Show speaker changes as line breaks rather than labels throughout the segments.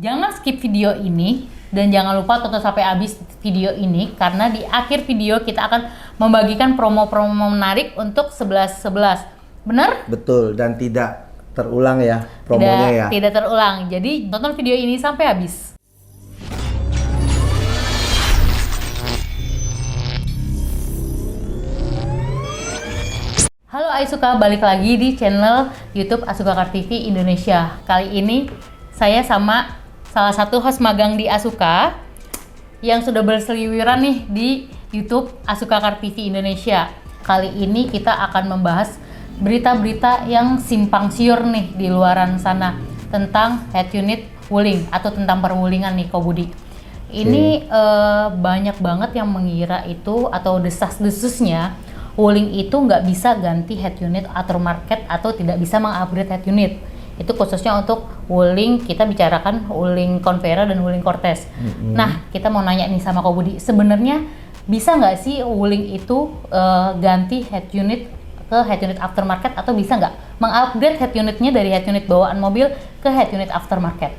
Jangan skip video ini dan jangan lupa tonton sampai habis video ini karena di akhir video kita akan membagikan promo-promo menarik untuk 11-11. Bener?
Betul, dan tidak terulang ya promonya ya.
Tidak terulang. Jadi tonton video ini sampai habis. Halo Aisuka, balik lagi di channel YouTube Asuka Car TV Indonesia. Kali ini saya sama salah satu host magang di Asuka yang sudah berseliweran nih di YouTube Asuka Car TV Indonesia. Kali ini kita akan membahas berita-berita yang simpang siur nih di luaran sana tentang head unit wuling atau tentang perwulingan nih Ko Budi. Ini banyak banget yang mengira itu atau desas-desusnya wuling itu nggak bisa ganti head unit aftermarket atau tidak bisa mengupgrade head unit. Itu khususnya untuk wuling, kita bicarakan wuling Convera dan wuling Cortez. Nah, kita mau nanya nih sama Ko Budi, sebenarnya bisa nggak sih wuling itu ganti head unit ke head unit aftermarket atau bisa nggak mengupgrade head unitnya dari head unit bawaan mobil ke head unit aftermarket?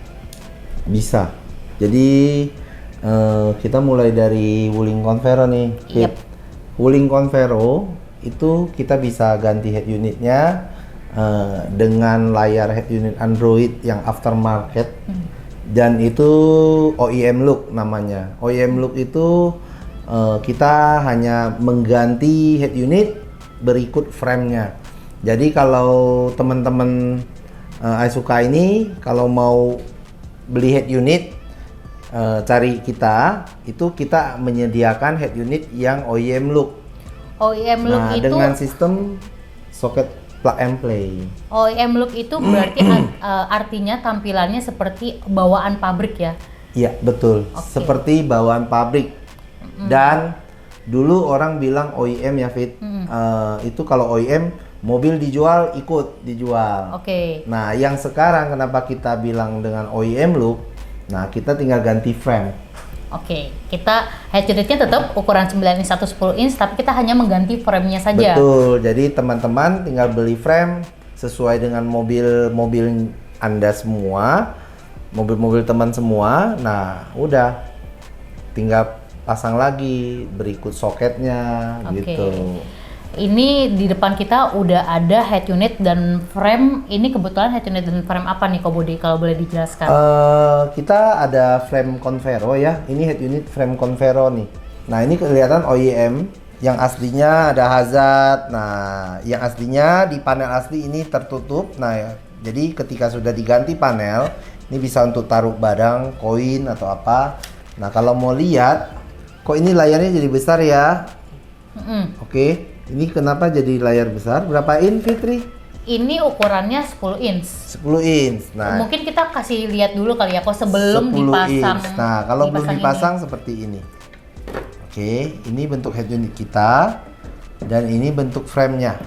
Bisa. Jadi kita mulai dari wuling Convera nih.
Yep.
Wuling Convero itu kita bisa ganti head unitnya dengan layar head unit Android yang aftermarket dan itu OEM look namanya. OEM look itu kita hanya mengganti head unit berikut frame-nya. Jadi kalau teman-teman Aisuka ini kalau mau beli head unit cari kita, itu kita menyediakan head unit yang OEM look.
OEM look
nah,
itu
dengan sistem soket plug and play.
OEM look itu berarti artinya tampilannya seperti bawaan pabrik ya?
Iya, betul.
Okay.
Seperti bawaan pabrik. Dan dulu orang bilang OEM ya, Fit. Itu kalau OEM mobil dijual ikut dijual.
Oke.
Nah, yang sekarang kenapa kita bilang dengan OEM look? Nah, kita tinggal ganti frame.
Oke, kita head unitnya tetap ukuran 9 inch 110 inch, tapi kita hanya mengganti frame-nya saja.
Betul, jadi teman-teman tinggal beli frame sesuai dengan mobil-mobil Anda semua, mobil-mobil teman semua. Nah, udah tinggal pasang lagi berikut soketnya. Gitu.
Ini di depan kita udah ada head unit dan frame. Ini kebetulan head unit dan frame apa nih Ko Budi kalau boleh dijelaskan?
Kita ada frame Convero ya. Ini head unit frame Convero nih. Nah, ini kelihatan OEM. Yang aslinya ada hazard. Nah, yang aslinya di panel asli ini tertutup. Nah, jadi ketika sudah diganti panel, ini bisa untuk taruh barang, koin atau apa. Nah, kalau mau lihat, kok ini layarnya jadi besar ya? Oke. Ini kenapa jadi layar besar? Berapa inch, Fitri?
Ini ukurannya 10 inch.
10 inch. Nah,
mungkin kita kasih lihat dulu kali ya, kok sebelum dipasang.
Inch. Nah, kalau belum dipasang seperti ini. Oke, ini bentuk head unit kita dan ini bentuk frame-nya.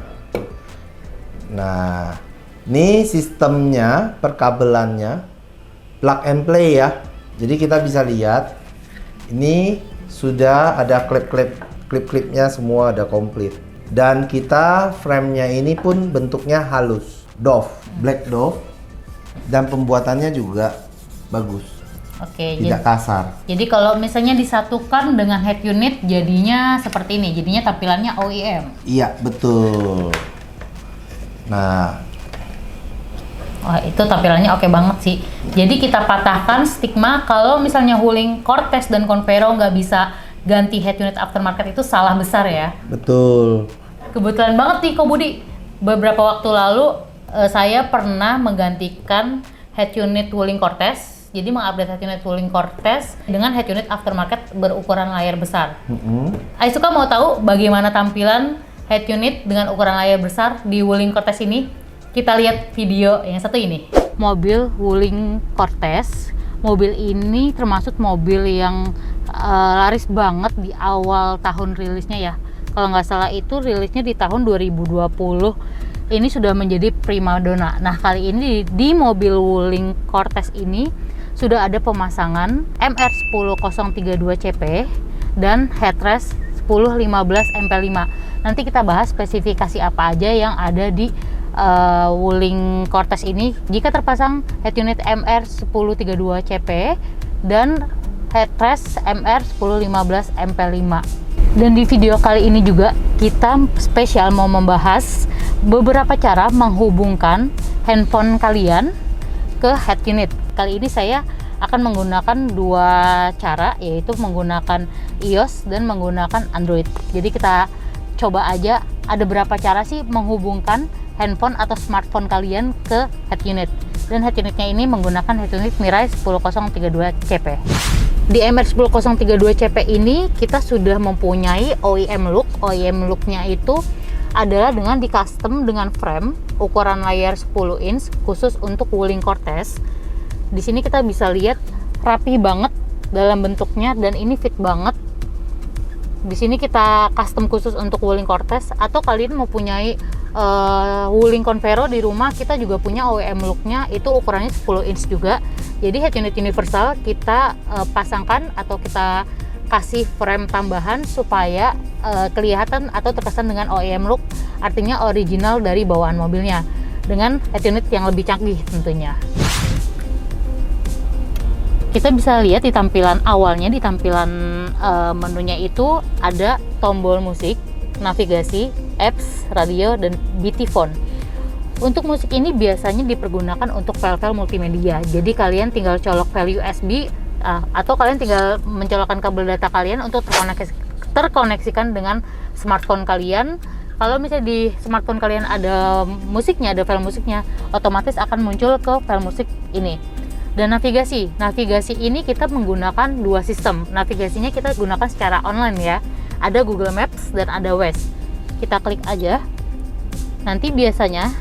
Nah, ini sistemnya, perkabelannya plug and play ya. Jadi kita bisa lihat ini sudah ada klip-klipnya semua ada komplit. Dan kita frame-nya ini pun bentuknya halus, doff, black doff, dan pembuatannya juga bagus.
Oke,
tidak kasar.
Jadi kalau misalnya disatukan dengan head unit jadinya seperti ini, jadinya tampilannya OEM.
Iya, betul. Nah,
wah, itu tampilannya oke banget sih. Jadi kita patahkan stigma kalau misalnya wuling Cortez dan Convero nggak bisa ganti head unit aftermarket itu salah besar ya.
Betul.
Kebetulan banget nih Ko Budi, beberapa waktu lalu saya pernah menggantikan head unit wuling Cortez. Jadi mengupdate head unit wuling Cortez dengan head unit aftermarket berukuran layar besar. Aisuka mau tahu bagaimana tampilan head unit dengan ukuran layar besar di wuling Cortez ini? Kita lihat video yang satu ini. Mobil wuling Cortez. Mobil ini termasuk mobil yang laris banget di awal tahun rilisnya ya. Kalau nggak salah itu rilisnya di tahun 2020. Ini sudah menjadi primadona. Nah, kali ini di mobil wuling Cortez ini sudah ada pemasangan MR10032CP dan headrest 1015 MP5. Nanti kita bahas spesifikasi apa aja yang ada di Wuling Cortez ini jika terpasang head unit MR1032CP dan headrest MR1015 MP5. Dan di video kali ini juga kita spesial mau membahas beberapa cara menghubungkan handphone kalian ke head unit. Kali ini saya akan menggunakan dua cara, yaitu menggunakan iOS dan menggunakan Android. Jadi kita coba aja ada berapa cara sih menghubungkan handphone atau smartphone kalian ke head unit. Dan head unitnya ini menggunakan head unit Mirai 10032CP. Di MR10032CP ini kita sudah mempunyai OEM look. OEM looknya itu adalah dengan di custom dengan frame ukuran layar 10 inch khusus untuk Wuling Cortez. Di sini kita bisa lihat rapi banget dalam bentuknya dan ini fit banget. Di sini kita custom khusus untuk Wuling Cortez, atau kalian mempunyai Wuling Convero di rumah, kita juga punya OEM looknya, itu ukurannya 10 inch juga. Jadi head unit universal kita pasangkan atau kita kasih frame tambahan supaya kelihatan atau terkesan dengan OEM look, artinya original dari bawaan mobilnya, dengan head unit yang lebih canggih tentunya. Kita bisa lihat di tampilan awalnya, di tampilan menunya itu ada tombol musik, navigasi, apps, radio, dan BT Phone. Untuk musik ini biasanya dipergunakan untuk file-file multimedia. Jadi kalian tinggal colok file USB atau kalian tinggal mencolokkan kabel data kalian untuk terkoneksikan dengan smartphone kalian. Kalau misalnya di smartphone kalian ada musiknya, ada file musiknya, otomatis akan muncul ke file musik ini. Dan navigasi ini kita menggunakan dua sistem. Navigasinya kita gunakan secara online ya. Ada Google Maps dan ada Waze. Kita klik aja. Nanti biasanya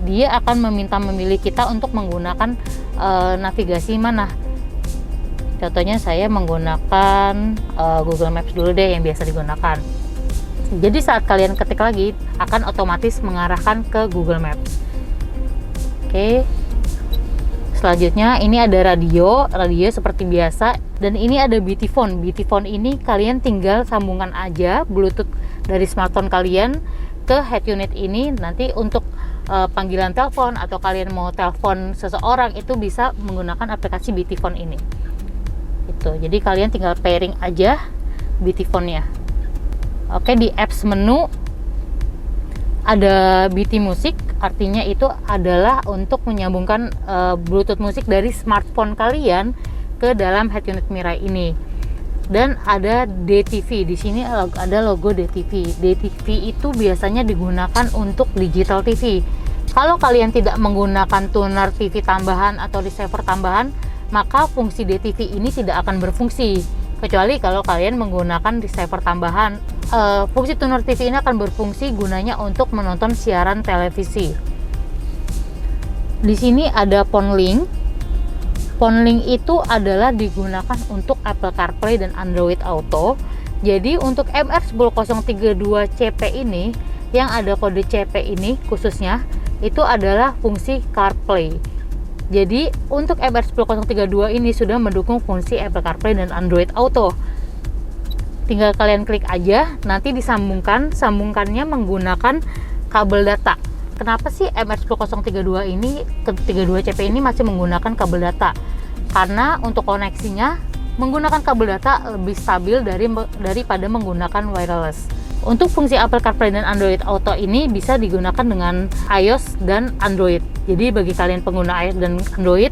dia akan memilih kita untuk menggunakan navigasi mana. Contohnya saya menggunakan Google Maps dulu deh yang biasa digunakan. Jadi saat kalian ketik lagi akan otomatis mengarahkan ke Google Maps. Oke. Selanjutnya ini ada radio seperti biasa, dan ini ada BT Phone. BT Phone ini kalian tinggal sambungkan aja Bluetooth dari smartphone kalian ke head unit ini. Nanti untuk panggilan telepon atau kalian mau telepon seseorang itu bisa menggunakan aplikasi BT Phone ini. Itu. Jadi kalian tinggal pairing aja BT Phone-nya. Oke, di apps menu ada BT Music, artinya itu adalah untuk menyambungkan Bluetooth musik dari smartphone kalian ke dalam head unit Mirai ini. Dan ada DTV, di sini ada logo DTV. DTV itu biasanya digunakan untuk digital TV. Kalau kalian tidak menggunakan tuner TV tambahan atau receiver tambahan, maka fungsi DTV ini tidak akan berfungsi. Kecuali kalau kalian menggunakan receiver tambahan, fungsi tuner TV ini akan berfungsi gunanya untuk menonton siaran televisi. Di sini ada phone link. Phone link itu adalah digunakan untuk Apple CarPlay dan Android Auto. Jadi untuk MR10032CP ini yang ada kode CP ini khususnya itu adalah fungsi CarPlay. Jadi untuk MR10032 ini sudah mendukung fungsi Apple CarPlay dan Android Auto. Tinggal kalian klik aja, nanti sambungkannya menggunakan kabel data. Kenapa sih MR10032 ini, 32CP ini masih menggunakan kabel data? Karena untuk koneksinya menggunakan kabel data lebih stabil daripada menggunakan wireless. Untuk fungsi Apple CarPlay dan Android Auto ini bisa digunakan dengan iOS dan Android. Jadi bagi kalian pengguna iOS dan Android,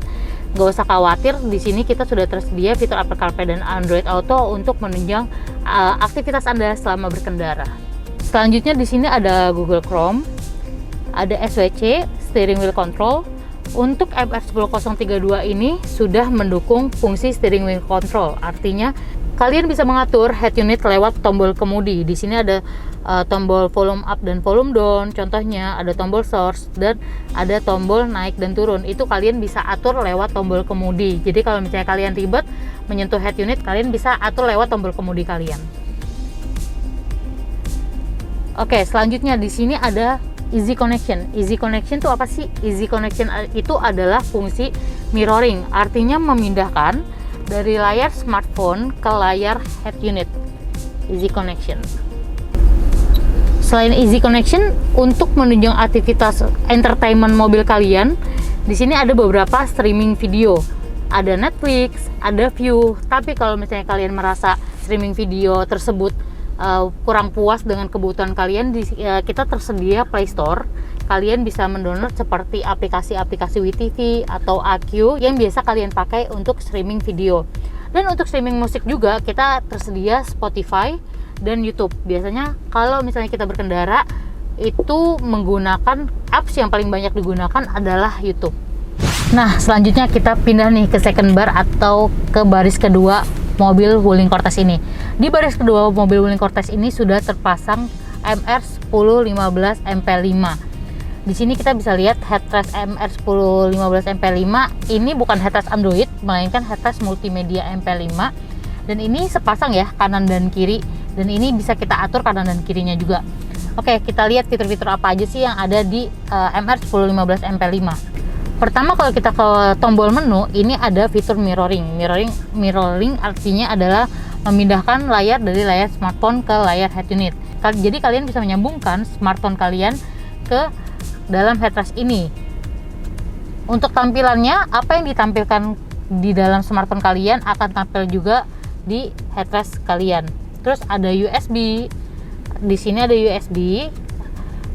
nggak usah khawatir, di sini kita sudah tersedia fitur Apple CarPlay dan Android Auto untuk menunjang aktivitas Anda selama berkendara. Selanjutnya di sini ada Google Chrome, ada SWC, Steering Wheel Control. Untuk MR10032 ini sudah mendukung fungsi Steering Wheel Control, artinya kalian bisa mengatur head unit lewat tombol kemudi. Di sini ada tombol volume up dan volume down, contohnya ada tombol source dan ada tombol naik dan turun. Itu kalian bisa atur lewat tombol kemudi. Jadi kalau misalnya kalian ribet menyentuh head unit, kalian bisa atur lewat tombol kemudi kalian. Oke, selanjutnya di sini ada Easy Connection. Easy Connection itu apa sih? Easy Connection itu adalah fungsi mirroring, artinya memindahkan dari layar smartphone ke layar head unit. Easy Connection. selain easy connection untuk menunjang aktivitas entertainment mobil kalian, di sini ada beberapa streaming video. Ada Netflix, ada View. Tapi kalau misalnya kalian merasa streaming video tersebut kurang puas dengan kebutuhan kalian, kita tersedia Play Store. Kalian bisa mendownload seperti aplikasi-aplikasi WeTV atau AQ yang biasa kalian pakai untuk streaming video. Dan untuk streaming musik juga kita tersedia Spotify dan YouTube. Biasanya kalau misalnya kita berkendara itu menggunakan apps yang paling banyak digunakan adalah YouTube. Nah, selanjutnya kita pindah nih ke second bar atau ke baris kedua mobil Wuling Cortez ini. Di baris kedua mobil Wuling Cortez ini sudah terpasang MR1015 MP5. Di sini kita bisa lihat headrest MR1015 MP5 ini bukan headrest Android, melainkan headrest multimedia MP5. Dan ini sepasang ya, kanan dan kiri. Dan ini bisa kita atur kanan dan kirinya juga. Oke, kita lihat fitur-fitur apa aja sih yang ada di MR1015 MP5. Pertama, kalau kita ke tombol menu, ini ada fitur mirroring. Mirroring artinya adalah memindahkan layar dari layar smartphone ke layar head unit. Jadi kalian bisa menyambungkan smartphone kalian ke dalam headrest ini. Untuk tampilannya, apa yang ditampilkan di dalam smartphone kalian akan tampil juga di headrest kalian. Terus ada USB. Di sini ada USB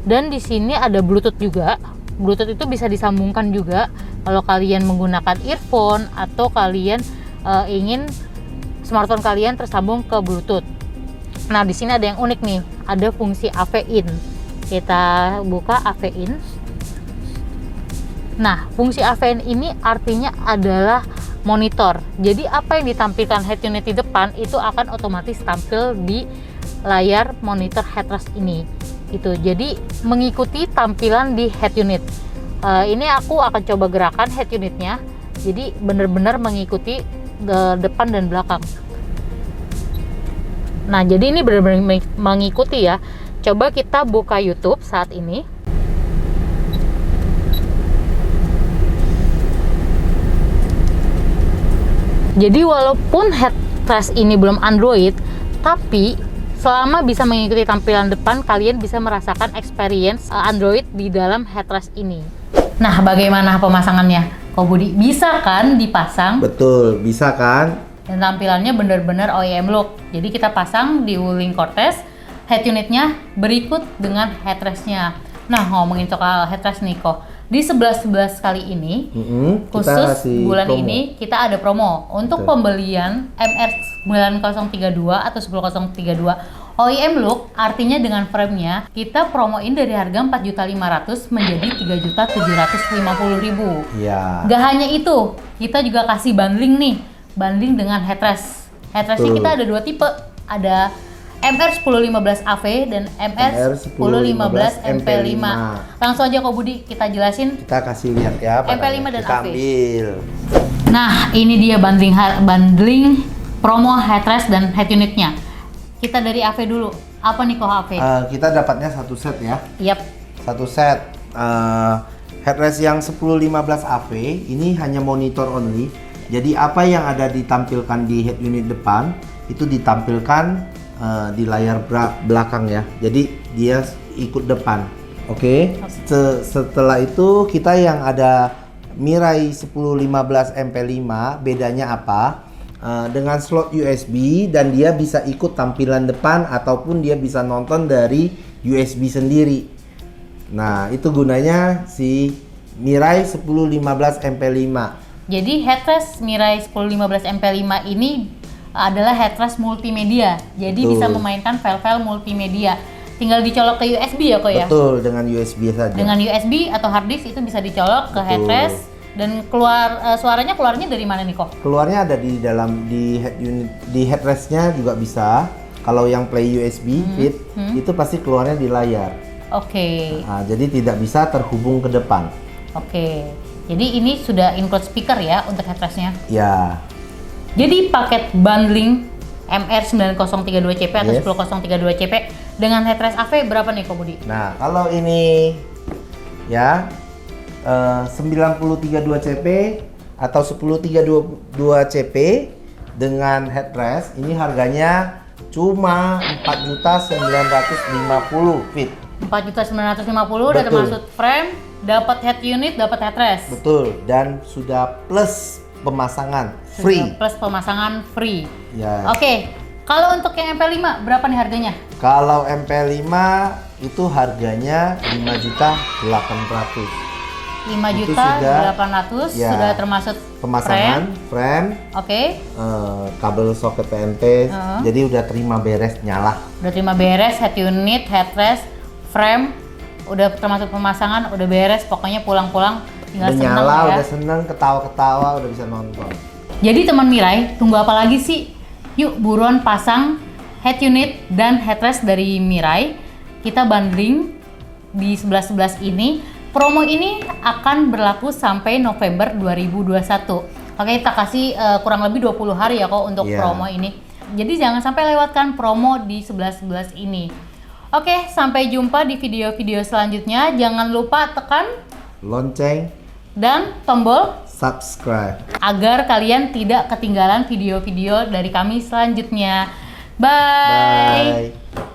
dan di sini ada Bluetooth juga. Bluetooth itu bisa disambungkan juga kalau kalian menggunakan earphone atau kalian ingin smartphone kalian tersambung ke Bluetooth. Nah, di sini ada yang unik nih, ada fungsi AV in. Kita buka AV in. Nah, fungsi AV in ini artinya adalah monitor. Jadi apa yang ditampilkan head unit di depan itu akan otomatis tampil di layar monitor headrest ini. Itu jadi mengikuti tampilan di head unit. Ini aku akan coba gerakan head unitnya, jadi benar-benar mengikuti depan dan belakang. Nah, jadi ini benar-benar mengikuti ya. Coba kita buka YouTube saat ini. Jadi walaupun headrest ini belum Android, tapi selama bisa mengikuti tampilan depan, kalian bisa merasakan experience Android di dalam headrest ini. Nah, bagaimana pemasangannya? Kok Budi, bisa kan dipasang?
Betul, bisa kan?
Dan tampilannya benar-benar OEM look. Jadi kita pasang di Wuling Cortez, head unitnya berikut dengan headrestnya. Nah, ngomongin soal headrest nih kok, di 11 kali ini, khusus bulan promo. Ini kita ada promo untuk pembelian MR9032 atau 10032 OEM look, artinya dengan frame-nya kita promoin dari harga 4.500.000 menjadi 3.750.000.
Iya.
Gak hanya itu, kita juga kasih bundling nih, bundling dengan headrest. Headrestnya kita ada dua tipe, ada MR1015 AV dan MR1015 MP5. Langsung aja Kak Budi, kita jelasin.
Kita kasih lihat ya.
MP5 dan
kita
AV.
Ambil.
Nah, ini dia bundling promo headrest dan head unitnya. Kita dari AV dulu. Apa nih kok AV?
Kita dapatnya satu set ya.
Yap.
Satu set. Headrest yang 1015 AV ini hanya monitor only. Jadi apa yang ada ditampilkan di head unit depan itu ditampilkan di layar belakang ya. Jadi dia ikut depan. Oke. Setelah itu kita yang ada Mirai 1015 MP5, bedanya apa? Dengan slot USB dan dia bisa ikut tampilan depan ataupun dia bisa nonton dari USB sendiri. Nah, itu gunanya si Mirai 1015 MP5.
Jadi headrest Mirai 1015 MP5 ini adalah headrest multimedia. Jadi
Betul.
bisa memainkan file-file multimedia. Tinggal dicolok ke USB ya kok ya?
Betul, dengan USB saja.
Dengan USB atau hard disk itu bisa dicolok ke headrest dan suaranya keluarnya dari mana nih kok?
Keluarnya ada di dalam di head unit, di headrestnya juga bisa. Kalau yang play USB fit itu pasti keluarnya di layar.
Oke.
Nah, jadi tidak bisa terhubung ke depan.
Oke. Jadi ini sudah include speaker ya untuk headrestnya?
Ya.
Jadi paket bundling MR9032CP atau 10032CP dengan headrest AV berapa nih kok Budi?
Nah, kalau ini ya 9032CP atau 1032CP dengan headrest ini harganya cuma 4.950 fit.
4.950 udah
Betul.
termasuk frame, dapat head unit, dapat headrest.
Betul, dan sudah plus pemasangan free.
Plus pemasangan free.
Ya.
Oke, kalau untuk yang MP5 berapa nih harganya?
Kalau MP5 itu harganya 5.800.000.
5
Itu
juta
sudah-
800
ya,
sudah termasuk
Pemasangan frame,
Oke,
kabel soket PNP, jadi udah terima beres nyala.
udah terima beres, head unit, headrest, frame, udah termasuk pemasangan, udah beres. Pokoknya pulang-pulang tinggal
Udah
seneng
nyala,
ya.
udah seneng, ketawa-ketawa, udah bisa nonton.
Jadi teman Mirai, tunggu apa lagi sih? Yuk buruan pasang head unit dan headrest dari Mirai. Kita bundling di 11.11 ini. Promo ini akan berlaku sampai November 2021. Oke, kita kasih kurang lebih 20 hari ya kok untuk
Iya.
promo ini. Jadi jangan sampai lewatkan promo di 11.11 ini. Oke, sampai jumpa di video-video selanjutnya. Jangan lupa tekan
Lonceng,
dan tombol
subscribe.
agar kalian tidak ketinggalan video-video dari kami selanjutnya. Bye.
Bye.